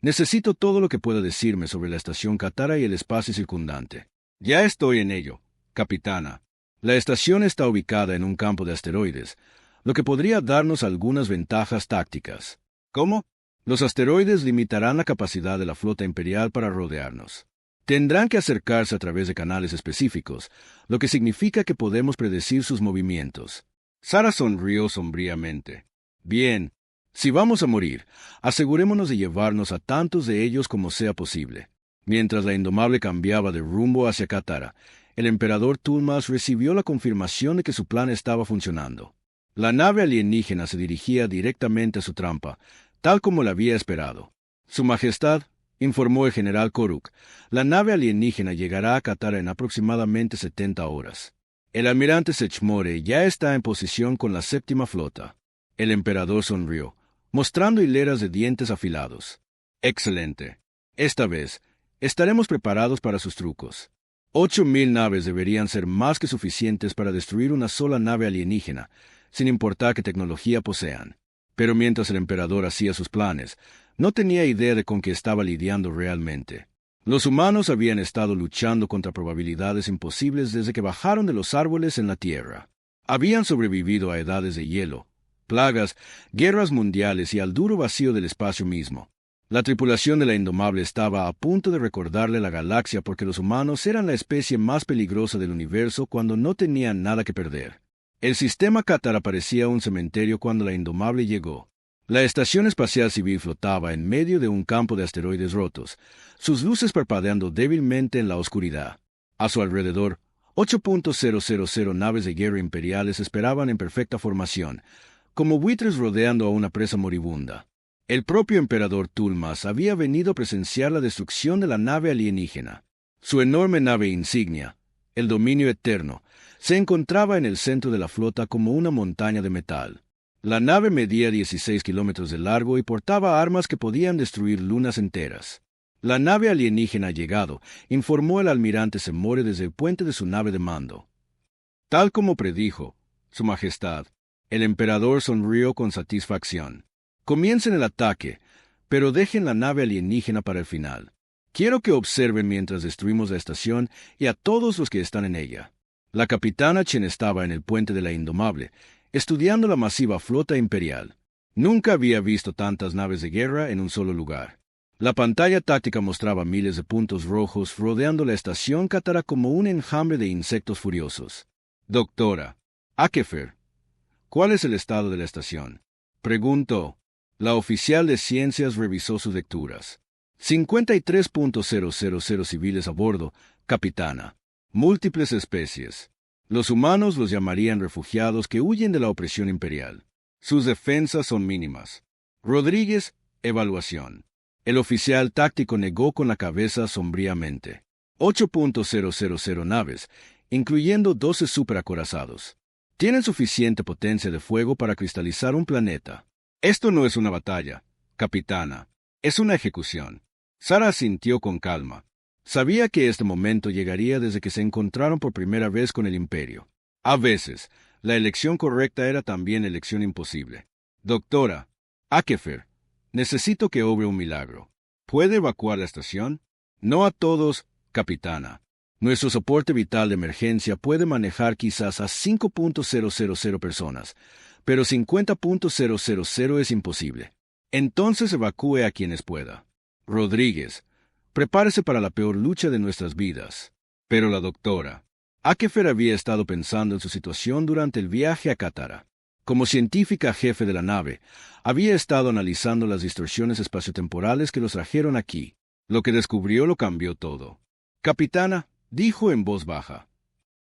necesito todo lo que pueda decirme sobre la estación Katara y el espacio circundante. Ya estoy en ello, capitana. La estación está ubicada en un campo de asteroides, lo que podría darnos algunas ventajas tácticas. ¿Cómo? Los asteroides limitarán la capacidad de la flota imperial para rodearnos. Tendrán que acercarse a través de canales específicos, lo que significa que podemos predecir sus movimientos. Sarah sonrió sombríamente. Bien, si vamos a morir, asegurémonos de llevarnos a tantos de ellos como sea posible. Mientras la Indomable cambiaba de rumbo hacia Katara, el emperador Tulmas recibió la confirmación de que su plan estaba funcionando. La nave alienígena se dirigía directamente a su trampa, tal como la había esperado. Su Majestad, informó el general Koruk, la nave alienígena llegará a Katara en aproximadamente 70 horas. El almirante Sechmore ya está en posición con la séptima flota. El emperador sonrió, mostrando hileras de dientes afilados. Excelente. Esta vez, estaremos preparados para sus trucos. 8.000 naves deberían ser más que suficientes para destruir una sola nave alienígena, sin importar qué tecnología posean. Pero mientras el emperador hacía sus planes, no tenía idea de con qué estaba lidiando realmente. Los humanos habían estado luchando contra probabilidades imposibles desde que bajaron de los árboles en la Tierra. Habían sobrevivido a edades de hielo, plagas, guerras mundiales y al duro vacío del espacio mismo. La tripulación de la Indomable estaba a punto de recordarle la galaxia porque los humanos eran la especie más peligrosa del universo cuando no tenían nada que perder. El sistema Katara parecía un cementerio cuando la Indomable llegó. La estación espacial civil flotaba en medio de un campo de asteroides rotos, sus luces parpadeando débilmente en la oscuridad. A su alrededor, 8.000 naves de guerra imperiales esperaban en perfecta formación, como buitres rodeando a una presa moribunda. El propio emperador Tulmas había venido a presenciar la destrucción de la nave alienígena. Su enorme nave insignia, el Dominio Eterno, se encontraba en el centro de la flota como una montaña de metal. La nave medía 16 kilómetros de largo y portaba armas que podían destruir lunas enteras. La nave alienígena ha llegado, informó el almirante Semore desde el puente de su nave de mando. Tal como predijo, Su Majestad, el emperador sonrió con satisfacción. Comiencen el ataque, pero dejen la nave alienígena para el final. Quiero que observen mientras destruimos la estación y a todos los que están en ella. La capitana Chen estaba en el puente de la Indomable, estudiando la masiva flota imperial. Nunca había visto tantas naves de guerra en un solo lugar. La pantalla táctica mostraba miles de puntos rojos rodeando la estación Katara como un enjambre de insectos furiosos. Doctora Akefer, ¿cuál es el estado de la estación?, preguntó. La oficial de ciencias revisó sus lecturas. 53.000 civiles a bordo, capitana. Múltiples especies. Los humanos los llamarían refugiados que huyen de la opresión imperial. Sus defensas son mínimas. Rodríguez, evaluación. El oficial táctico negó con la cabeza sombríamente. 8.000 naves, incluyendo 12 superacorazados. Tienen suficiente potencia de fuego para cristalizar un planeta. Esto no es una batalla, capitana. Es una ejecución. Sara asintió con calma. Sabía que este momento llegaría desde que se encontraron por primera vez con el Imperio. A veces, la elección correcta era también elección imposible. Doctora Akefer, necesito que obre un milagro. ¿Puede evacuar la estación? No a todos, capitana. Nuestro soporte vital de emergencia puede manejar quizás a 5.000 personas, pero 50.000 es imposible. Entonces evacúe a quienes pueda. Rodríguez, prepárese para la peor lucha de nuestras vidas. Pero la doctora Akefer había estado pensando en su situación durante el viaje a Katara. Como científica jefe de la nave, había estado analizando las distorsiones espaciotemporales que los trajeron aquí. Lo que descubrió lo cambió todo. Capitana, dijo en voz baja,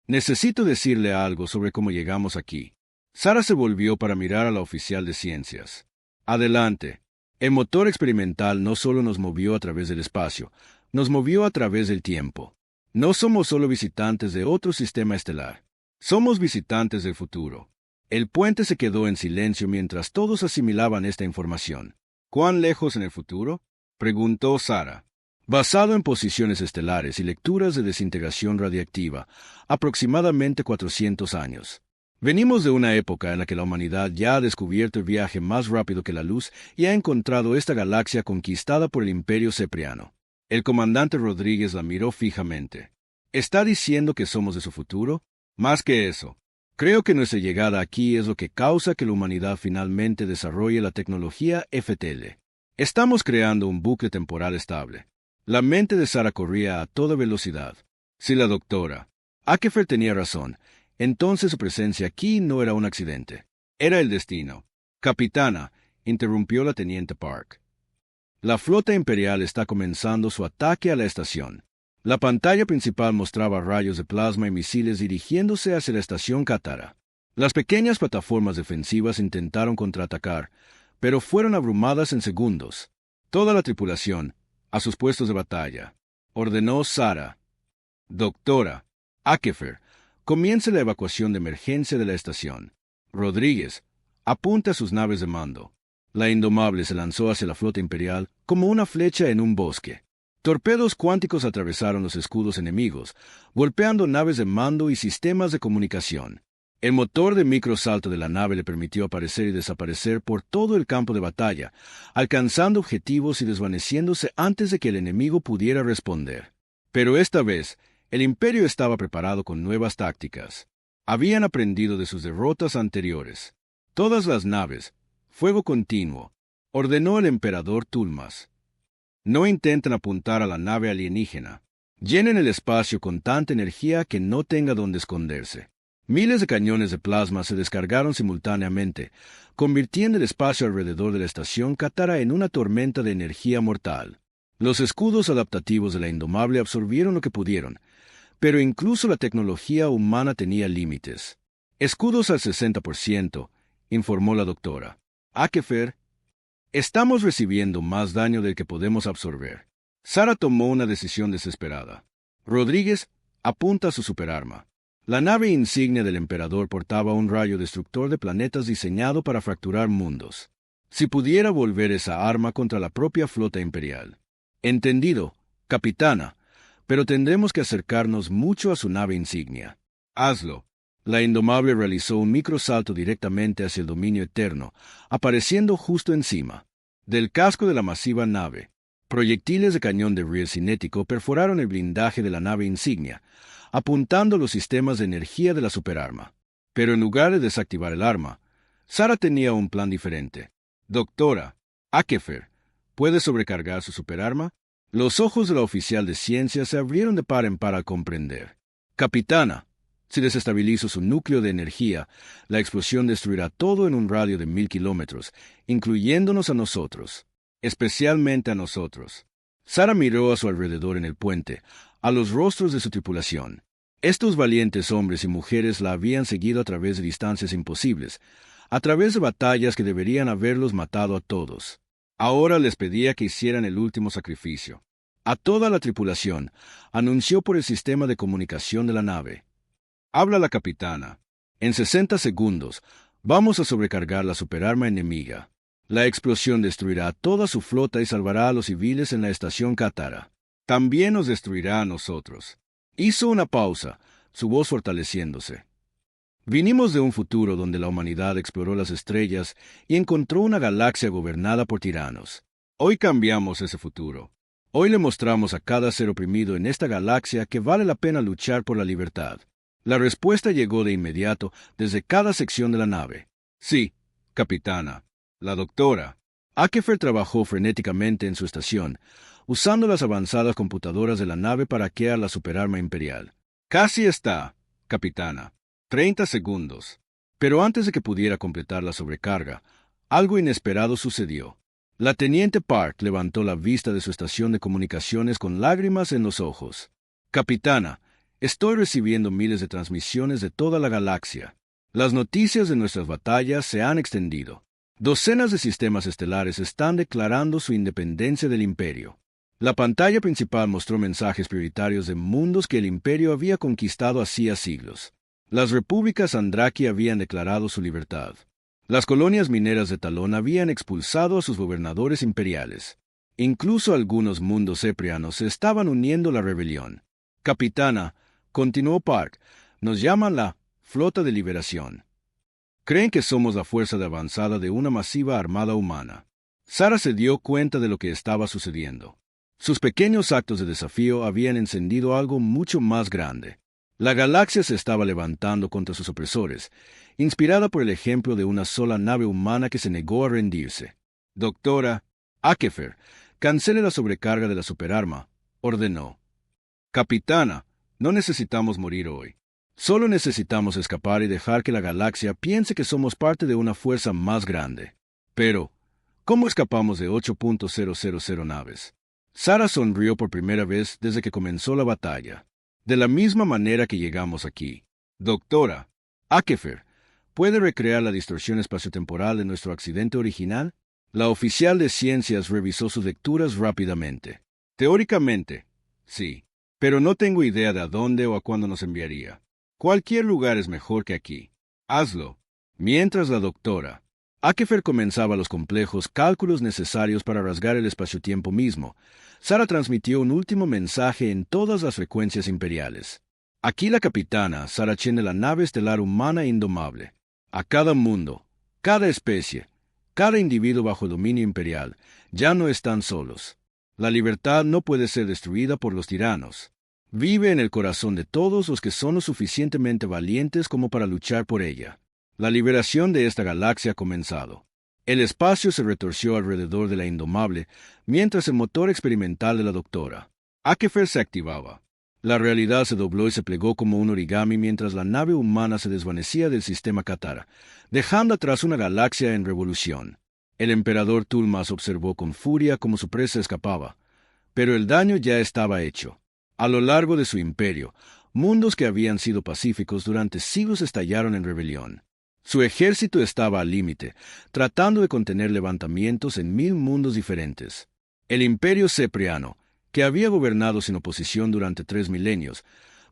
necesito decirle algo sobre cómo llegamos aquí. Sara se volvió para mirar a la oficial de ciencias. Adelante. El motor experimental no solo nos movió a través del espacio, nos movió a través del tiempo. No somos solo visitantes de otro sistema estelar. Somos visitantes del futuro. El puente se quedó en silencio mientras todos asimilaban esta información. ¿Cuán lejos en el futuro?, preguntó Sara. Basado en posiciones estelares y lecturas de desintegración radiactiva, aproximadamente 400 años. Venimos de una época en la que la humanidad ya ha descubierto el viaje más rápido que la luz y ha encontrado esta galaxia conquistada por el Imperio Cepriano. El comandante Rodríguez la miró fijamente. ¿Está diciendo que somos de su futuro? Más que eso. Creo que nuestra llegada aquí es lo que causa que la humanidad finalmente desarrolle la tecnología FTL. Estamos creando un bucle temporal estable. La mente de Sara corría a toda velocidad. Si la doctora Akefer tenía razón, entonces su presencia aquí no era un accidente. Era el destino. Capitana, interrumpió la teniente Park. La flota imperial está comenzando su ataque a la estación. La pantalla principal mostraba rayos de plasma y misiles dirigiéndose hacia la estación Katara. Las pequeñas plataformas defensivas intentaron contraatacar, pero fueron abrumadas en segundos. Toda la tripulación, a sus puestos de batalla, ordenó Sara. Doctora Akefer, comience la evacuación de emergencia de la estación. Rodríguez, apunte a sus naves de mando. La Indomable se lanzó hacia la flota imperial como una flecha en un bosque. Torpedos cuánticos atravesaron los escudos enemigos, golpeando naves de mando y sistemas de comunicación. El motor de microsalto de la nave le permitió aparecer y desaparecer por todo el campo de batalla, alcanzando objetivos y desvaneciéndose antes de que el enemigo pudiera responder. Pero esta vez, el Imperio estaba preparado con nuevas tácticas. Habían aprendido de sus derrotas anteriores. Todas las naves, fuego continuo, ordenó el emperador Tulmas. No intenten apuntar a la nave alienígena. Llenen el espacio con tanta energía que no tenga donde esconderse. Miles de cañones de plasma se descargaron simultáneamente, convirtiendo el espacio alrededor de la estación Katara en una tormenta de energía mortal. Los escudos adaptativos de la Indomable absorbieron lo que pudieron, pero incluso la tecnología humana tenía límites. Escudos al 60%, informó la doctora Akefer. Estamos recibiendo más daño del que podemos absorber. Sara tomó una decisión desesperada. Rodríguez, apunta a su superarma. La nave insignia del emperador portaba un rayo destructor de planetas diseñado para fracturar mundos. Si pudiera volver esa arma contra la propia flota imperial. Entendido, capitana, pero tendremos que acercarnos mucho a su nave insignia. Hazlo. La Indomable realizó un microsalto directamente hacia el dominio eterno, apareciendo justo encima del casco de la masiva nave. Proyectiles de cañón de riel cinético perforaron el blindaje de la nave insignia, apuntando los sistemas de energía de la superarma. Pero en lugar de desactivar el arma, Sara tenía un plan diferente. Doctora, Akefer, ¿puede sobrecargar su superarma? Los ojos de la oficial de ciencia se abrieron de par en par al comprender. Capitana, si desestabilizo su núcleo de energía, la explosión destruirá todo en un radio de 1000 kilómetros, incluyéndonos a nosotros. Especialmente a nosotros. Sara miró a su alrededor en el puente, a los rostros de su tripulación. Estos valientes hombres y mujeres la habían seguido a través de distancias imposibles, a través de batallas que deberían haberlos matado a todos. Ahora les pedía que hicieran el último sacrificio. A toda la tripulación, anunció por el sistema de comunicación de la nave. Habla la capitana. En 60 segundos, vamos a sobrecargar la superarma enemiga. La explosión destruirá toda su flota y salvará a los civiles en la estación Katara. También nos destruirá a nosotros. Hizo una pausa, su voz fortaleciéndose. Vinimos de un futuro donde la humanidad exploró las estrellas y encontró una galaxia gobernada por tiranos. Hoy cambiamos ese futuro. Hoy le mostramos a cada ser oprimido en esta galaxia que vale la pena luchar por la libertad. La respuesta llegó de inmediato desde cada sección de la nave. Sí, capitana. La doctora. Akefer trabajó frenéticamente en su estación, usando las avanzadas computadoras de la nave para hackear la superarma imperial. Casi está, capitana. 30 segundos. Pero antes de que pudiera completar la sobrecarga, algo inesperado sucedió. La teniente Park levantó la vista de su estación de comunicaciones con lágrimas en los ojos. Capitana, estoy recibiendo miles de transmisiones de toda la galaxia. Las noticias de nuestras batallas se han extendido. Docenas de sistemas estelares están declarando su independencia del Imperio. La pantalla principal mostró mensajes prioritarios de mundos que el Imperio había conquistado hacía siglos. Las repúblicas Andraki habían declarado su libertad. Las colonias mineras de Talón habían expulsado a sus gobernadores imperiales. Incluso algunos mundos eprianos se estaban uniendo a la rebelión. Capitana, continuó Park, nos llaman la Flota de Liberación. Creen que somos la fuerza de avanzada de una masiva armada humana. Sara se dio cuenta de lo que estaba sucediendo. Sus pequeños actos de desafío habían encendido algo mucho más grande. La galaxia se estaba levantando contra sus opresores, inspirada por el ejemplo de una sola nave humana que se negó a rendirse. Doctora, Akefer, cancele la sobrecarga de la superarma, ordenó. Capitana, no necesitamos morir hoy. Solo necesitamos escapar y dejar que la galaxia piense que somos parte de una fuerza más grande. Pero, ¿cómo escapamos de 8.000 naves? Sara sonrió por primera vez desde que comenzó la batalla. De la misma manera que llegamos aquí. Doctora, Akefer, ¿puede recrear la distorsión espaciotemporal de nuestro accidente original? La oficial de ciencias revisó sus lecturas rápidamente. Teóricamente, sí, pero no tengo idea de a dónde o a cuándo nos enviaría. Cualquier lugar es mejor que aquí. Hazlo. Mientras la doctora Akefer comenzaba los complejos cálculos necesarios para rasgar el espacio-tiempo mismo, Sara transmitió un último mensaje en todas las frecuencias imperiales. Aquí la capitana Sara Chen de la nave estelar humana indomable. A cada mundo, cada especie, cada individuo bajo dominio imperial, ya no están solos. La libertad no puede ser destruida por los tiranos. Vive en el corazón de todos los que son lo suficientemente valientes como para luchar por ella. La liberación de esta galaxia ha comenzado. El espacio se retorció alrededor de la Indomable, mientras el motor experimental de la doctora Akefer se activaba. La realidad se dobló y se plegó como un origami mientras la nave humana se desvanecía del sistema Katara, dejando atrás una galaxia en revolución. El emperador Tulmas observó con furia cómo su presa escapaba, pero el daño ya estaba hecho. A lo largo de su imperio, mundos que habían sido pacíficos durante siglos estallaron en rebelión. Su ejército estaba al límite, tratando de contener levantamientos en 1000 mundos diferentes. El imperio cepriano, que había gobernado sin oposición durante 3 milenios,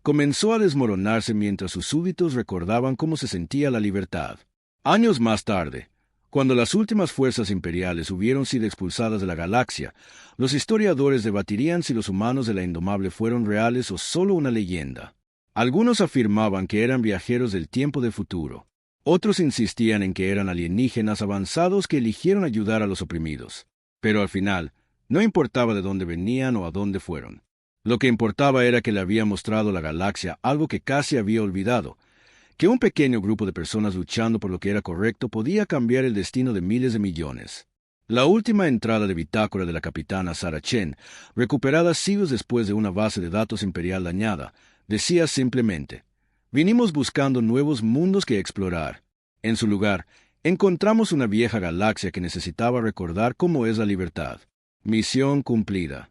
comenzó a desmoronarse mientras sus súbditos recordaban cómo se sentía la libertad. Años más tarde, cuando las últimas fuerzas imperiales hubieron sido expulsadas de la galaxia, los historiadores debatirían si los humanos de la Indomable fueron reales o solo una leyenda. Algunos afirmaban que eran viajeros del tiempo del futuro. Otros insistían en que eran alienígenas avanzados que eligieron ayudar a los oprimidos. Pero al final, no importaba de dónde venían o a dónde fueron. Lo que importaba era que le había mostrado la galaxia algo que casi había olvidado, que un pequeño grupo de personas luchando por lo que era correcto podía cambiar el destino de miles de millones. La última entrada de bitácora de la capitana Sarah Chen, recuperada siglos después de una base de datos imperial dañada, decía simplemente: «Vinimos buscando nuevos mundos que explorar. En su lugar, encontramos una vieja galaxia que necesitaba recordar cómo es la libertad. Misión cumplida».